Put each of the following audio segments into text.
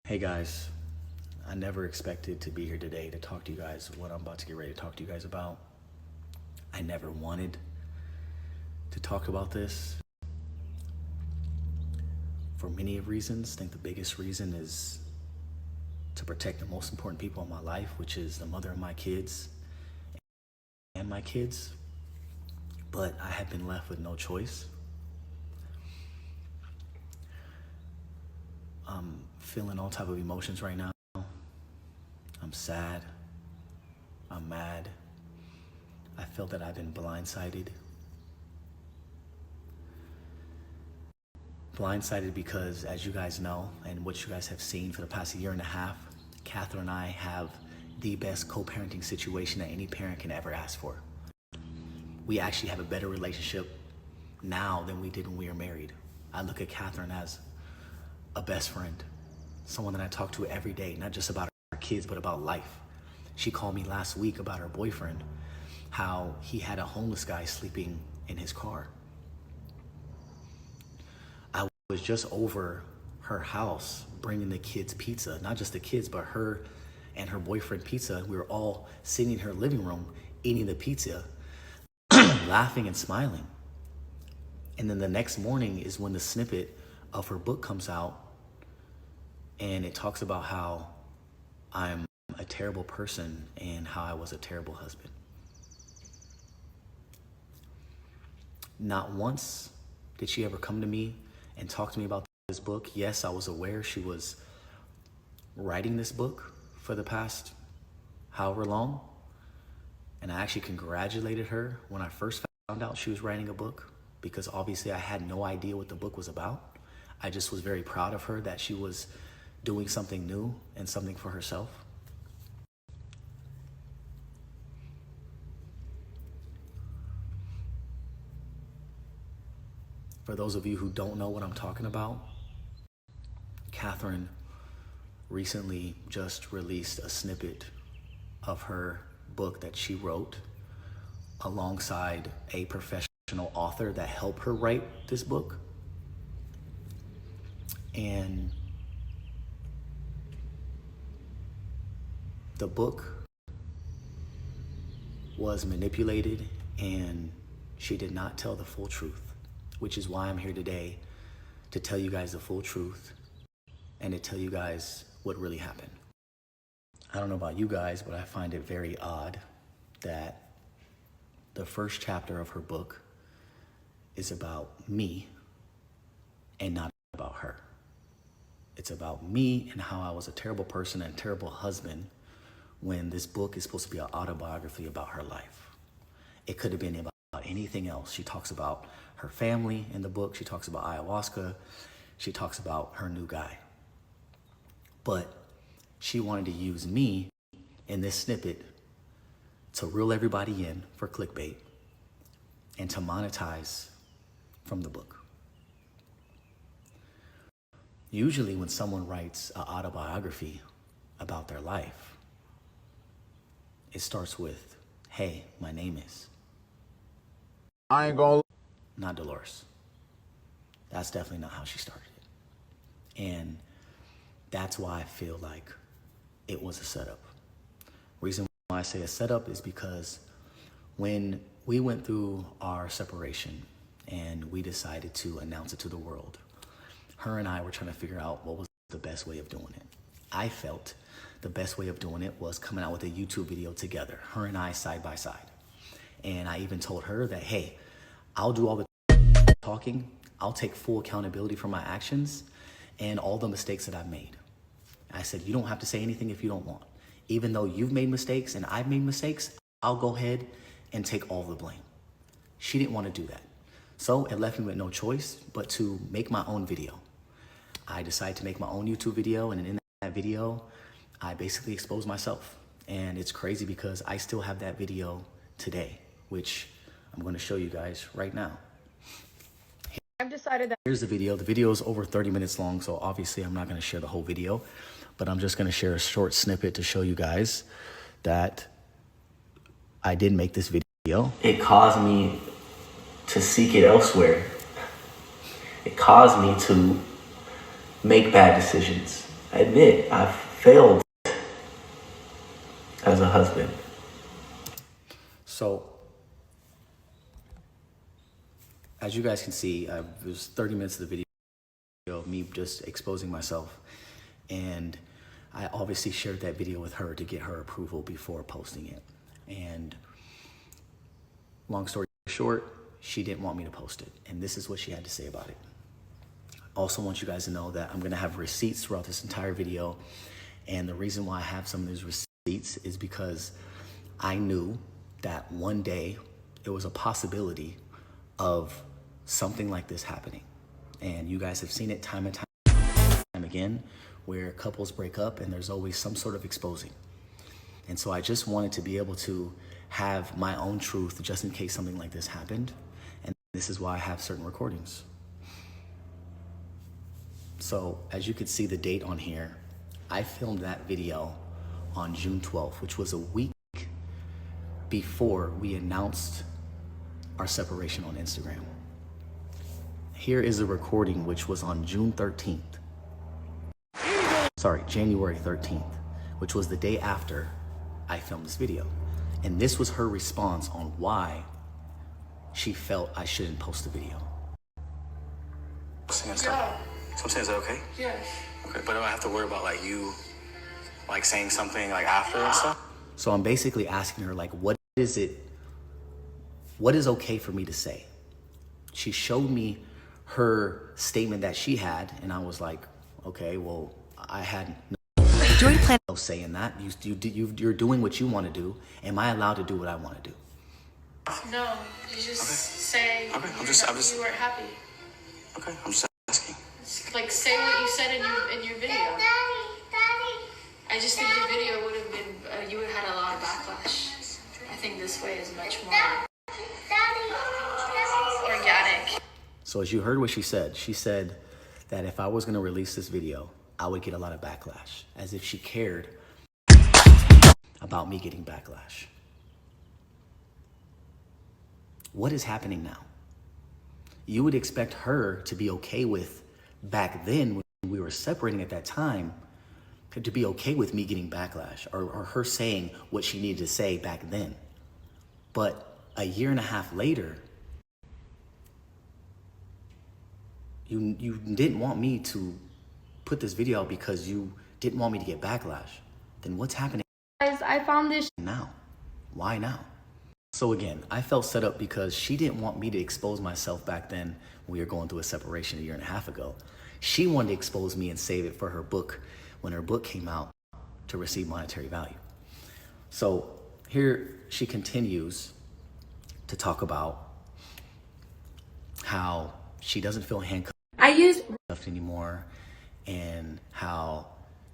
Hey guys, I never expected to be here today to talk to you guys what I'm about to get ready to talk to you guys about. I never wanted to talk about this for many reasons. I think the biggest reason is to protect the most important people in my life, which is the mother of my kids and my kids. But I have been left with no choice. I'm feeling all type of emotions right now. I'm sad. I'm mad. I feel that I've been blindsided. Blindsided because, as you guys know, and what you guys have seen for the past year and a half, Catherine and I have the best co-parenting situation that any parent can ever ask for. We actually have a better relationship now than we did when we were married. I look at Catherine as a best friend, someone that I talk to every day, not just about our kids, but about life. She called me last week about her boyfriend, how he had a homeless guy sleeping in his car. I was just over her house bringing the kids pizza, not just the kids, but her and her boyfriend pizza. We were all sitting in her living room eating the pizza, laughing and smiling. And then the next morning is when the snippet of her book comes out, and it talks about how I'm a terrible person and how I was a terrible husband. Not once did she ever come to me and talk to me about this book. Yes, I was aware she was writing this book for the past however long, and I actually congratulated her when I first found out she was writing a book, because obviously I had no idea what the book was about. I just was very proud of her that she was doing something new and something for herself. For those of you who don't know what I'm talking about, Catherine recently just released a snippet of her book that she wrote alongside a professional author that helped her write this book. And the book was manipulated, and she did not tell the full truth, which is why I'm here today to tell you guys the full truth and to tell you guys what really happened. I don't know about you guys, but I find it very odd that the first chapter of her book is about me and not about her. It's about me and how I was a terrible person and a terrible husband, when this book is supposed to be an autobiography about her life. It could have been about anything else. She talks about her family in the book. She talks about ayahuasca. She talks about her new guy. But she wanted to use me in this snippet to reel everybody in for clickbait and to monetize from the book. Usually when someone writes an autobiography about their life, it starts with, hey, my name is. I ain't gonna. Not Dolores. That's definitely not how she started it. And that's why I feel like it was a setup. Reason why I say a setup is because when we went through our separation and we decided to announce it to the world, her and I were trying to figure out what was the best way of doing it. I felt the best way of doing it was coming out with a YouTube video together, her and I side by side. And I even told her that, hey, I'll do all the talking, I'll take full accountability for my actions and all the mistakes that I've made. I said, you don't have to say anything if you don't want. Even though you've made mistakes and I've made mistakes, I'll go ahead and take all the blame. She didn't want to do that. So it left me with no choice but to make my own video. I decided to make my own YouTube video, and in that video, I basically exposed myself. And it's crazy because I still have that video today, which I'm going to show you guys right now. I've decided that. Here's the video. The video is over 30 minutes long, so obviously I'm not going to share the whole video, but I'm just going to share a short snippet to show you guys that I did make this video. It caused me to seek it elsewhere. It caused me to make bad decisions. I admit I failed as a husband. So, as you guys can see, it was 30 minutes of the video of me just exposing myself. And I obviously shared that video with her to get her approval before posting it. And long story short, she didn't want me to post it. And this is what she had to say about it. I also want you guys to know that I'm gonna have receipts throughout this entire video. And the reason why I have some of these receipts is because I knew that one day it was a possibility of something like this happening. And you guys have seen it time and time again, where couples break up and there's always some sort of exposing. And so I just wanted to be able to have my own truth just in case something like this happened. And this is why I have certain recordings. So as you can see the date on here, I filmed that video on June 12th, which was a week before we announced our separation on Instagram. Here is a recording which was on June 13th. Sorry, January 13th, which was the day after I filmed this video. And this was her response on why she felt I shouldn't post the video. Yeah. So I'm saying, is that okay? Yes. Okay, but do I have to worry about like you like saying something like after and stuff? So I'm basically asking her like, what is okay for me to say? She showed me her statement that she had, and I was like, okay, well, I had no say in that. You're doing what you want to do. Am I allowed to do what I want to do? No, you just say you weren't happy. Okay, I'm just asking. Like, say what you said in your video. I just think your video would have been, you would have had a lot of backlash. I think this way is much more organic. So as you heard what she said that if I was going to release this video, I would get a lot of backlash, as if she cared about me getting backlash. What is happening now? You would expect her to be okay with, back then when we were separating at that time, to be okay with me getting backlash or her saying what she needed to say back then. But a year and a half later, you didn't want me to put this video out because you didn't want me to get backlash. Then what's happening Guys, I found this now? Why now? So again, I felt set up because she didn't want me to expose myself back then when we were going through a separation a year and a half ago. She wanted to expose me and save it for her book when her book came out to receive monetary value. So here she continues to talk about how she doesn't feel handcuffed anymore, and how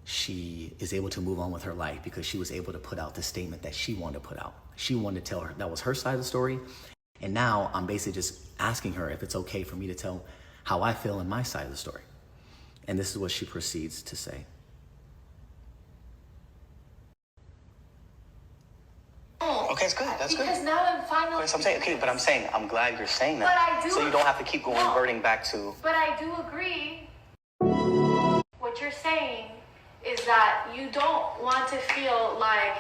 she is able to move on with her life because she was able to put out the statement that she wanted to put out. She wanted to tell her that was her side of the story. And now I'm basically just asking her if it's okay for me to tell how I feel in my side of the story. And this is what she proceeds to say. Okay, that's good. That's good. because now I'm finally. Okay, so I'm saying, okay, but I'm saying, I'm glad you're saying that. But I do. So you don't have to keep going, reverting back to. But I do agree. What you're saying is that you don't want to feel like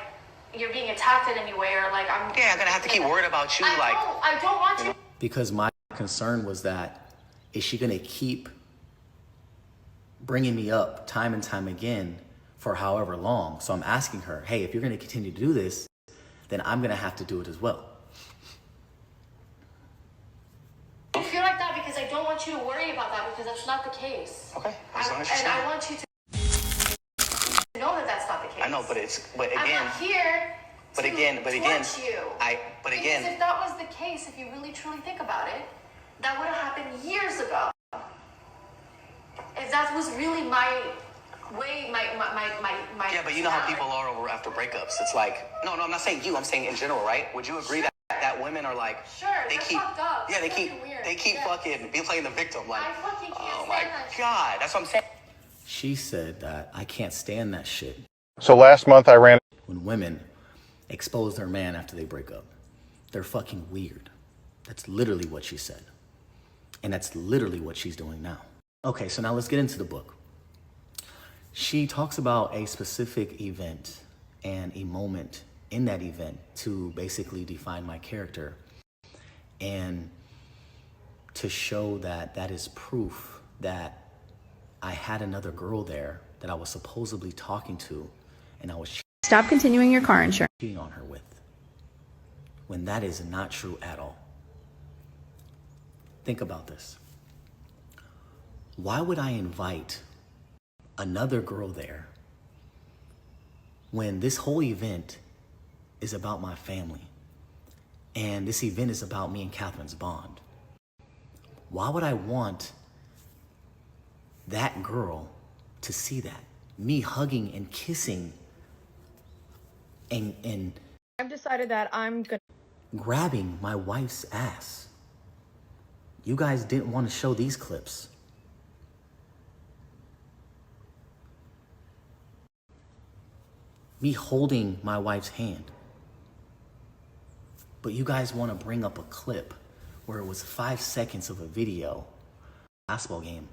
you're being attacked in any way, or like I'm. Yeah, I'm gonna have to keep worried about you, I don't want you. Because my concern was that, is she gonna keep bringing me up time and time again for however long? So I'm asking her, hey, if you're gonna continue to do this, then I'm gonna have to do it as well. I feel like that because I don't want you to worry about that, because that's not the case. Okay, as long as And I want you to know that that's not the case. I know, but again. I'm not here But to again, torch you. Because if that was the case, if you really truly think about it, that would have happened years ago. If that was really my way, my. Yeah, but you know how people are over after breakups. It's like, no, I'm not saying you. I'm saying in general, right? Would you agree that women are like, Sure, they that's keep, fucked up. yeah, they It's keep, fucking weird. they keep Yeah. fucking be playing the victim. Like, I fucking can't oh stand my that shit. God, that's what I'm saying. She said that I can't stand that shit. So last month I ran. When women expose their man after they break up, they're fucking weird. That's literally what she said. And that's literally what she's doing now. Okay, so now let's get into the book. She talks about a specific event and a moment in that event to basically define my character and to show that that is proof that I had another girl there that I was supposedly talking to and I was Stop continuing your car insurance. cheating on her with, when that is not true at all. Think about this. Why would I invite another girl there when this whole event is about my family and this event is about me and Catherine's bond? Why would I want that girl to see that? Me hugging and kissing and I've decided that I'm gonna grabbing my wife's ass. You guys didn't want to show these clips. Me holding my wife's hand. But you guys want to bring up a clip where it was 5 seconds of a video, basketball game,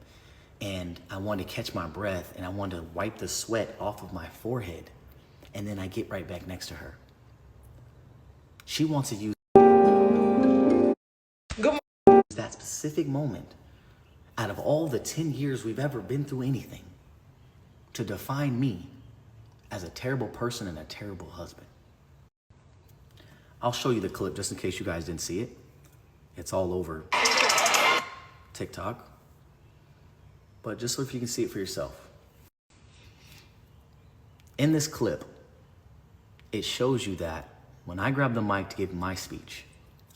and I wanted to catch my breath and I wanted to wipe the sweat off of my forehead, and then I get right back next to her. She wants to use that specific moment out of all the 10 years we've ever been through anything to define me as a terrible person and a terrible husband. I'll show you the clip just in case you guys didn't see it. It's all over TikTok. But just so if you can see it for yourself. In this clip, it shows you that when I grab the mic to give my speech,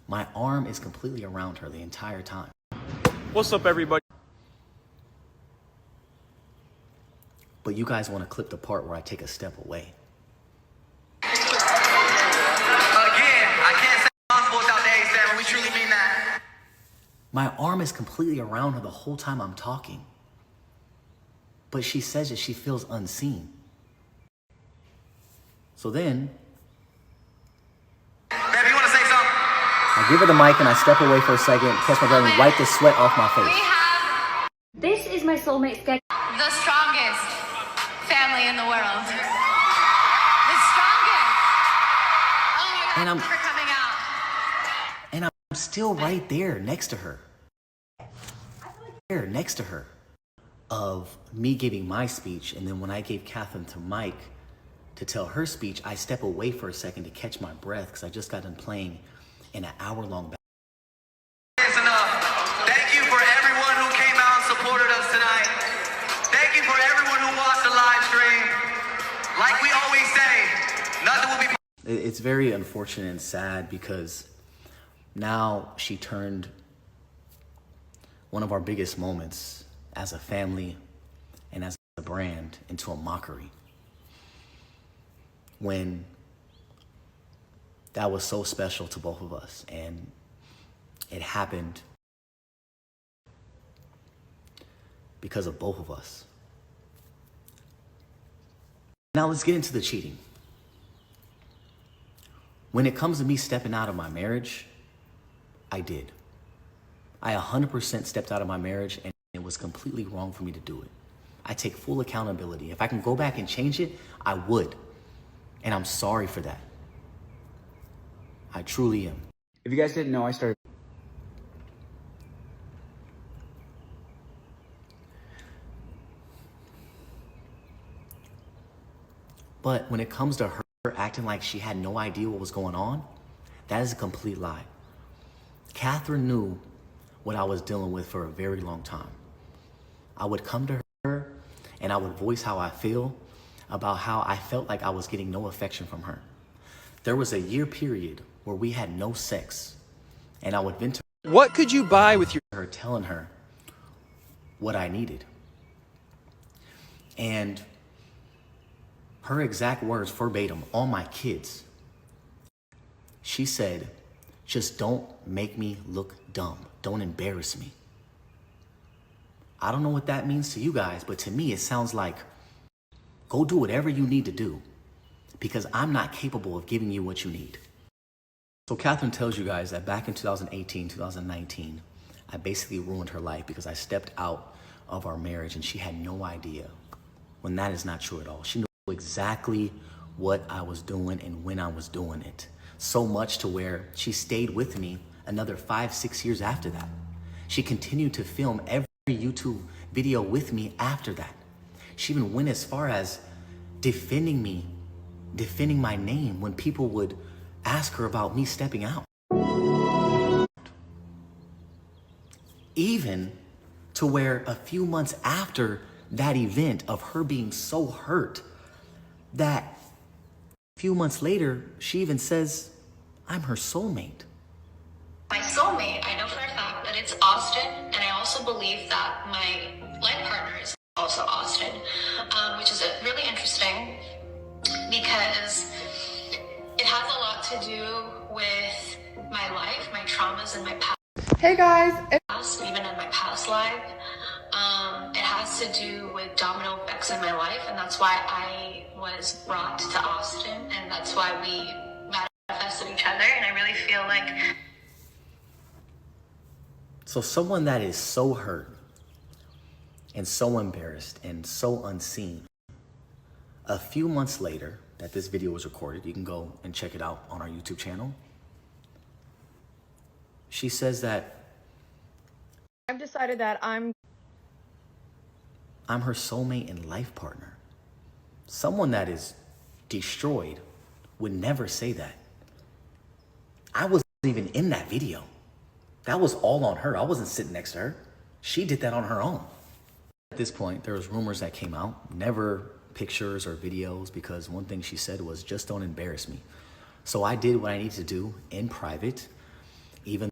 my arm is completely around her the entire time. What's up, everybody? But you guys want to clip the part where I take a step away. Again, I can't say possible without the A7. We truly mean that. My arm is completely around her the whole time I'm talking. But she says that she feels unseen. So then, Baby, you want to say something? I give her the mic and I step away for a second, catch my breath and wipe the sweat off my We face. have This is my soulmate sketch. the strongest family in the world. The strongest. Oh my God, And I'm- thanks for coming out. And I'm still right there next to her. There next to her. Of me giving my speech, and then when I gave Catherine to Mike to tell her speech, I step away for a second to catch my breath because I just got done playing in an hour-long battle. It's enough. Thank you for everyone who came out and supported us tonight. Thank you for everyone who watched the live stream. Like we always say, nothing will be... It's very unfortunate and sad because now she turned one of our biggest moments as a family and as a brand into a mockery. When that was so special to both of us and it happened because of both of us. Now let's get into the cheating. When it comes to me stepping out of my marriage, I did. I 100% stepped out of my marriage and it was completely wrong for me to do it. I take full accountability. If I can go back and change it, I would. And I'm sorry for that. I truly am. If you guys didn't know, I started. But when it comes to her acting like she had no idea what was going on, that is a complete lie. Catherine knew what I was dealing with for a very long time. I would come to her and I would voice how I feel about how I felt like I was getting no affection from her. There was a year period where we had no sex and I would vent to What could you buy with your... her, telling her what I needed. And her exact words verbatim on my kids, she said, just don't make me look dumb. Don't embarrass me. I don't know what that means to you guys, but to me, it sounds like, go do whatever you need to do because I'm not capable of giving you what you need. So Catherine tells you guys that back in 2018, 2019, I basically ruined her life because I stepped out of our marriage and she had no idea when that is not true at all. She knew exactly what I was doing and when I was doing it. So much to where she stayed with me another 5-6 years after that. She continued to film every YouTube video with me after that. She even went as far as defending me, defending my name when people would ask her about me stepping out. Even to where a few months after that event of her being so hurt, that a few months later, she even says, I'm her soulmate. My soulmate, I know for a fact that it's Austin, and I also believe that my life partner is also Austin, which is really interesting because it has a lot to do with my life, my traumas, and my past. Hey guys, Even in my past life, it has to do with domino effects in my life, and that's why I was brought to Austin, and that's why we manifested each other, and I really feel like... So someone that is so hurt and so embarrassed and so unseen, a few months later that this video was recorded, you can go and check it out on our YouTube channel, she says that I've decided that I'm her soulmate and life partner. Someone that is destroyed would never say that. I wasn't even in that video. That was all on her. I wasn't sitting next to her. She did that on her own. At this point, there was rumors that came out, never pictures or videos, because one thing she said was, just don't embarrass me. So I did what I needed to do in private, even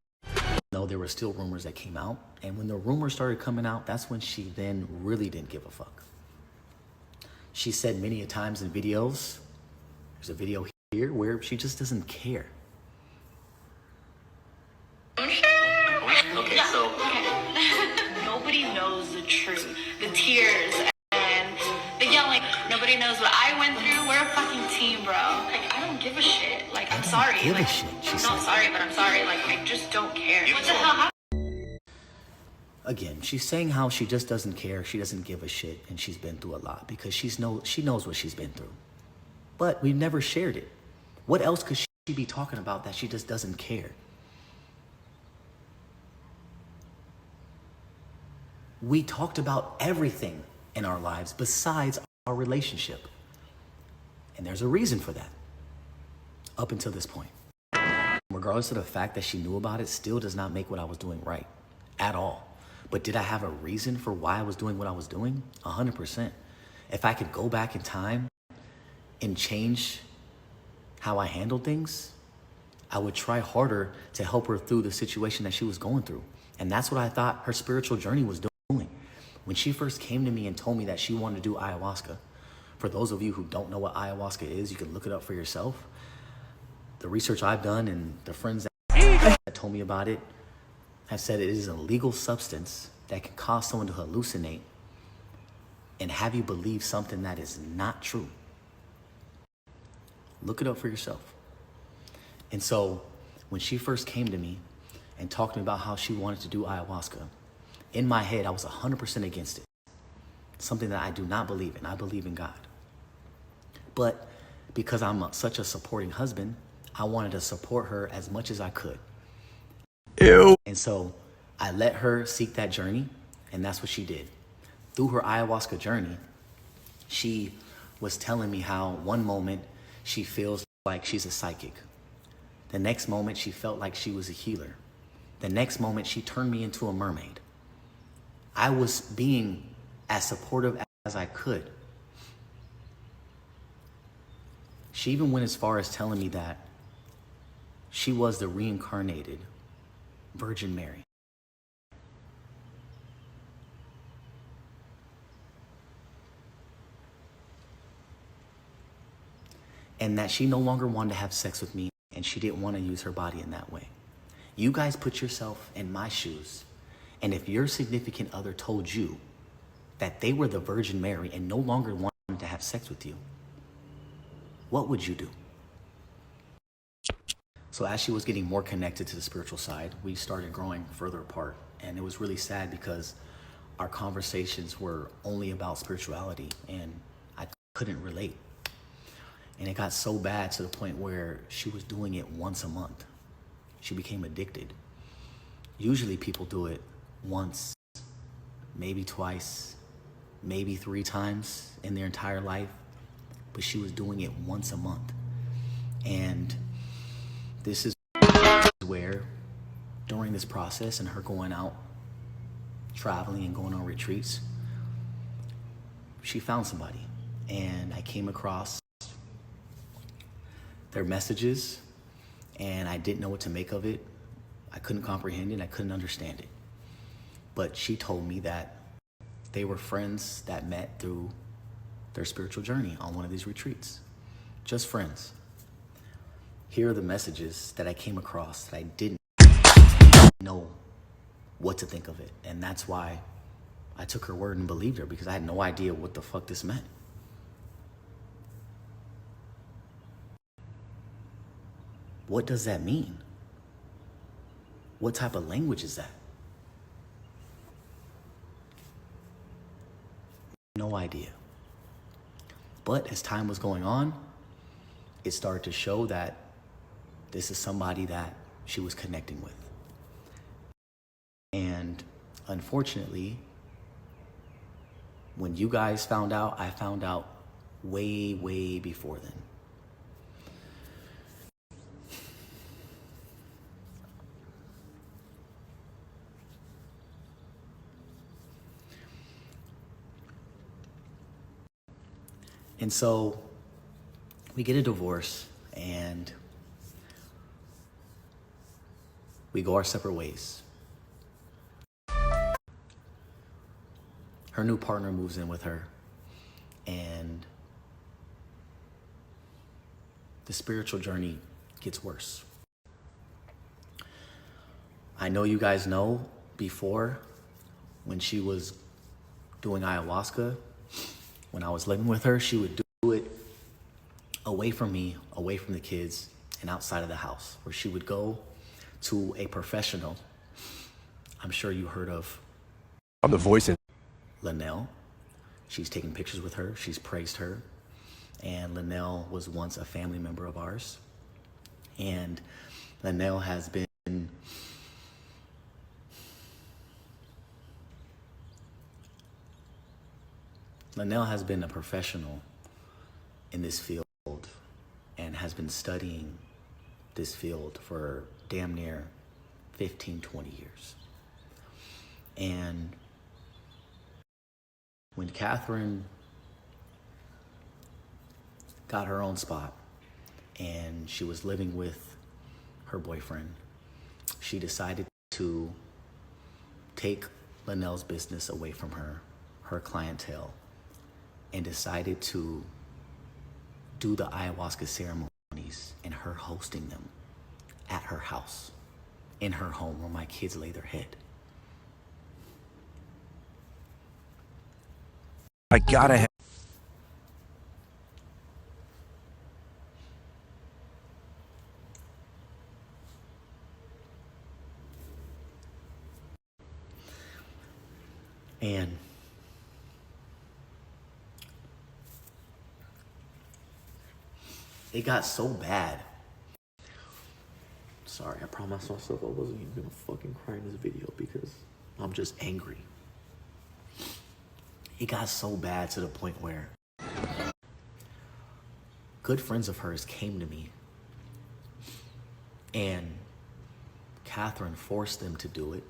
though there were still rumors that came out. And when the rumors started coming out, that's when she then really didn't give a fuck. She said many a times in videos, there's a video here where she just doesn't care. Okay, so nobody knows the truth, the tears and the yelling. Nobody knows what I went through. We're a fucking team, bro. Like, I don't give a shit. Like, I'm sorry. Give a Like, shit, she I'm said. not sorry, but I'm sorry. Like, I just don't care. What the hell happened? Again, she's saying how she just doesn't care, she doesn't give a shit, and she's been through a lot because she knows what she's been through. But we've never shared it. What else could she be talking about that she just doesn't care? We talked about everything in our lives besides our relationship. And there's a reason for that, up until this point. Regardless of the fact that she knew about it, still does not make what I was doing right, at all. But did I have a reason for why I was doing what I was doing? 100%. If I could go back in time and change how I handled things, I would try harder to help her through the situation that she was going through. And that's what I thought her spiritual journey was doing. When she first came to me and told me that she wanted to do ayahuasca, for those of you who don't know what ayahuasca is, you can look it up for yourself. The research I've done and the friends that told me about it have said it is a legal substance that can cause someone to hallucinate and have you believe something that is not true. Look it up for yourself. And so when she first came to me and talked to me about how she wanted to do ayahuasca, in my head, I was 100% against it. Something that I do not believe in. I believe in God. But because I'm such a supporting husband, I wanted to support her as much as I could. Ew. And so I let her seek that journey, and that's what she did. Through her ayahuasca journey, she was telling me how one moment she feels like she's a psychic. The next moment she felt like she was a healer. The next moment she turned me into a mermaid. I was being as supportive as I could. She even went as far as telling me that she was the reincarnated Virgin Mary. And that she no longer wanted to have sex with me, and she didn't want to use her body in that way. You guys put yourself in my shoes, and if your significant other told you that they were the Virgin Mary and no longer wanted to have sex with you, what would you do? So as she was getting more connected to the spiritual side, we started growing further apart. And it was really sad because our conversations were only about spirituality, and I couldn't relate. And it got so bad to the point where she was doing it once a month. She became addicted. Usually people do it once, maybe twice, maybe 3 times in their entire life, but she was doing it once a month. And this is where, during this process and her going out, traveling and going on retreats, she found somebody. And I came across their messages, and I didn't know what to make of it. I couldn't comprehend it, I couldn't understand it. But she told me that they were friends that met through their spiritual journey on one of these retreats. Just friends. Here are the messages that I came across that I didn't know what to think of it. And that's why I took her word and believed her, because I had no idea what the fuck this meant. What does that mean? What type of language is that? No idea. But as time was going on, it started to show that this is somebody that she was connecting with. And unfortunately, when you guys found out, I found out way, way before then. And so we get a divorce and we go our separate ways. Her new partner moves in with her, and the spiritual journey gets worse. I know you guys know before, when she was doing ayahuasca, when I was living with her, she would do it away from me, away from the kids, and outside of the house, where she would go to a professional. I'm sure you heard of I'm the voice in Linnell. She's taken pictures with her. She's praised her. And Linnell was once a family member of ours. And Linnell has been a professional in this field and has been studying this field for damn near 15, 20 years. And when Catherine got her own spot and she was living with her boyfriend, she decided to take Linnell's business away from her clientele, and decided to do the ayahuasca ceremonies and her hosting them at her house, in her home where my kids lay their head. I gotta have. And it got so bad. Sorry, I promised myself I wasn't even gonna fucking cry in this video because I'm just angry. It got so bad to the point where good friends of hers came to me, and Catherine forced them to do it,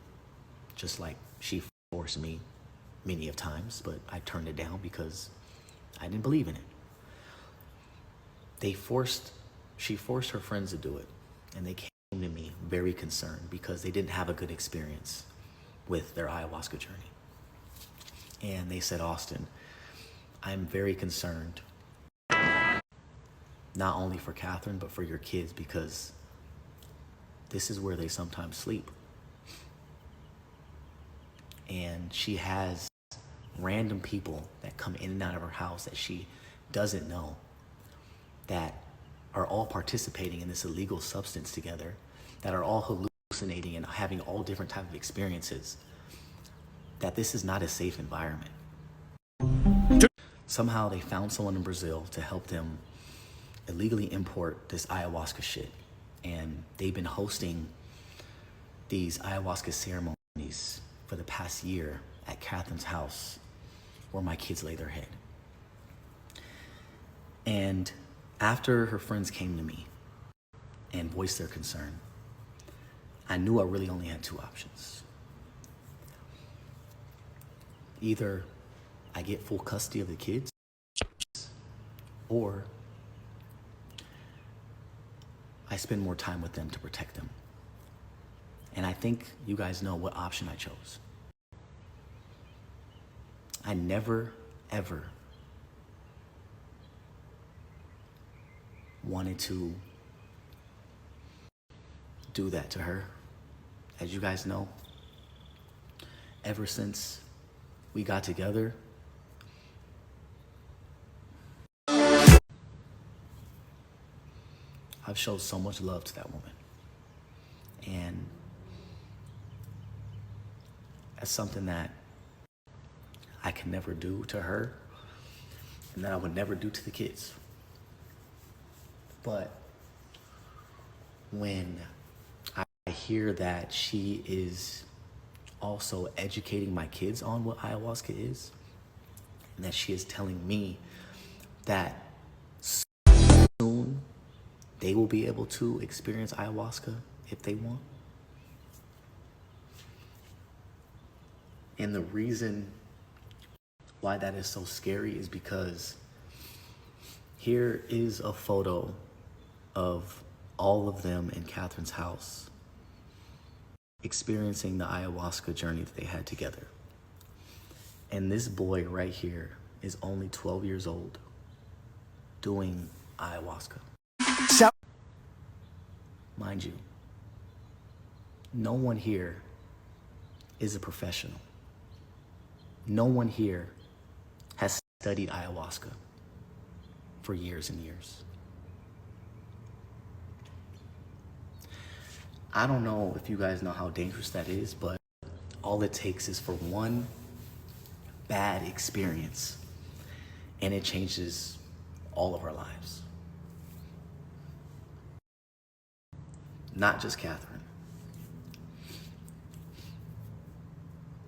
just like she forced me many of times, but I turned it down because I didn't believe in it. She forced her friends to do it, and they came to me very concerned because they didn't have a good experience with their ayahuasca journey. And they said, Austin, I'm very concerned, not only for Catherine, but for your kids, because this is where they sometimes sleep. And she has random people that come in and out of her house that she doesn't know, that are all participating in this illegal substance together, that are all hallucinating and having all different types of experiences, that this is not a safe environment. Somehow they found someone in Brazil to help them illegally import this ayahuasca shit. And they've been hosting these ayahuasca ceremonies for the past year at Catherine's house where my kids lay their head. And after her friends came to me and voiced their concern, I knew I really only had two options. Either I get full custody of the kids, or I spend more time with them to protect them. And I think you guys know what option I chose. I never, ever wanted to do that to her. As you guys know, ever since we got together, I've showed so much love to that woman. And that's something that I can never do to her and that I would never do to the kids. But when I hear that she is also educating my kids on what ayahuasca is, and that she is telling me that soon they will be able to experience ayahuasca if they want. And the reason why that is so scary is because here is a photo of all of them in Catherine's house experiencing the ayahuasca journey that they had together. And this boy right here is only 12 years old doing ayahuasca. Mind you, no one here is a professional. No one here has studied ayahuasca for years and years. I don't know if you guys know how dangerous that is, but all it takes is for one bad experience and it changes all of our lives. Not just Catherine.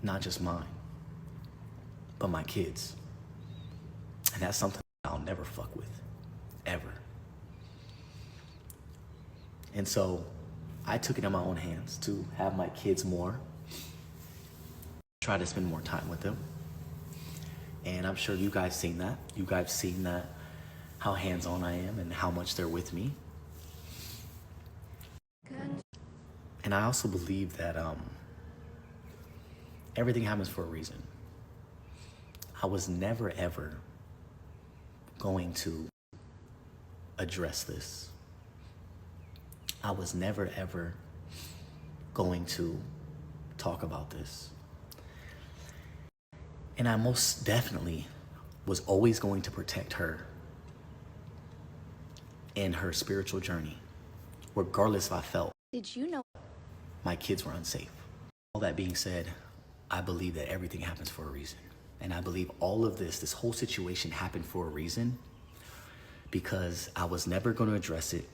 Not just mine, but my kids. And that's something I'll never fuck with, ever. And so I took it in my own hands to have my kids more, try to spend more time with them. And I'm sure you guys seen that. You guys seen that, how hands-on I am and how much they're with me. And I also believe that everything happens for a reason. I was never, ever going to address this. I was never, ever going to talk about this. And I most definitely was always going to protect her in her spiritual journey, regardless if I felt Did you know my kids were unsafe. All that being said, I believe that everything happens for a reason. And I believe all of this whole situation happened for a reason, because I was never going to address it.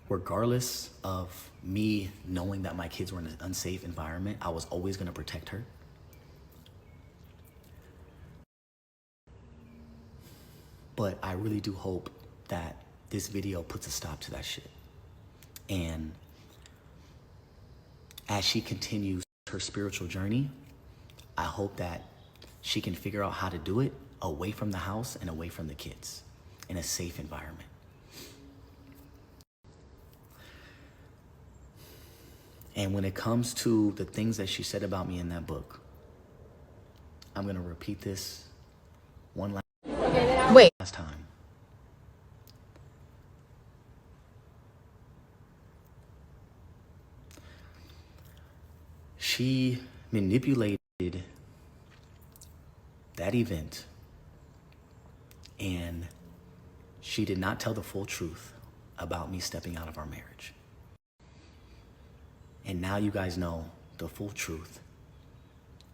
Regardless of me knowing that my kids were in an unsafe environment, I was always going to protect her. But I really do hope that this video puts a stop to that shit. And as she continues her spiritual journey, I hope that she can figure out how to do it away from the house and away from the kids in a safe environment. And when it comes to the things that she said about me in that book, I'm gonna repeat this one last time. She manipulated that event, and she did not tell the full truth about me stepping out of our marriage. And now you guys know the full truth.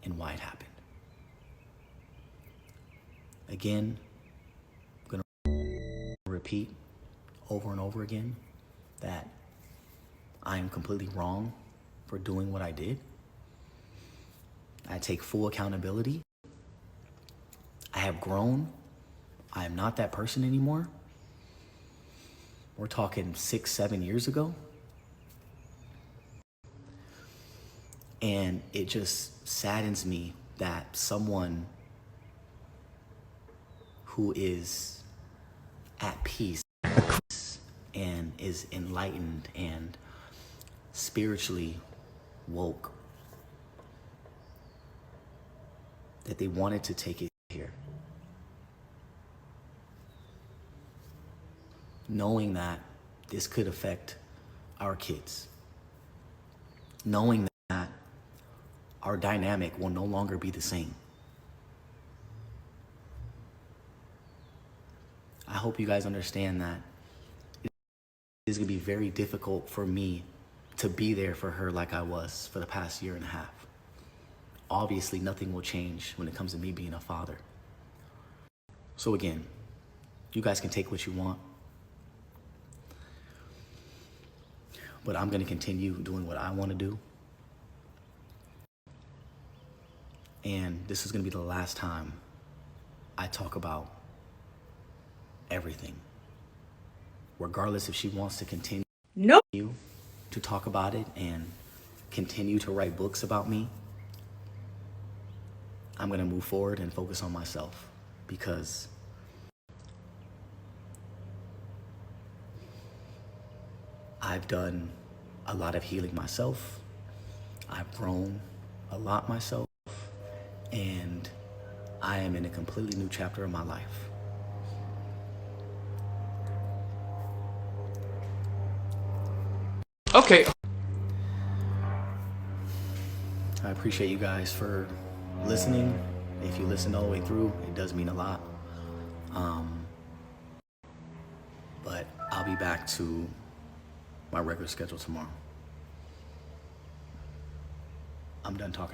and why it happened. Again, I'm gonna repeat over and over again that I am completely wrong for doing what I did. I take full accountability. I have grown. I am not that person anymore. We're talking 6, 7 years ago. And it just saddens me that someone who is at peace and is enlightened and spiritually woke, that they wanted to take it here. Knowing that this could affect our kids. Knowing that our dynamic will no longer be the same. I hope you guys understand that it is gonna be very difficult for me to be there for her like I was for the past year and a half. Obviously, nothing will change when it comes to me being a father. So again, you guys can take what you want, but I'm gonna continue doing what I wanna do. And this is gonna be the last time I talk about everything. Regardless if she wants to continue to talk about it and continue to write books about me, I'm gonna move forward and focus on myself, because I've done a lot of healing myself. I've grown a lot myself, and I am in a completely new chapter of my life. Okay. I appreciate you guys for listening. If you listened all the way through, it does mean a lot. But I'll be back to my regular schedule tomorrow. I'm done talking about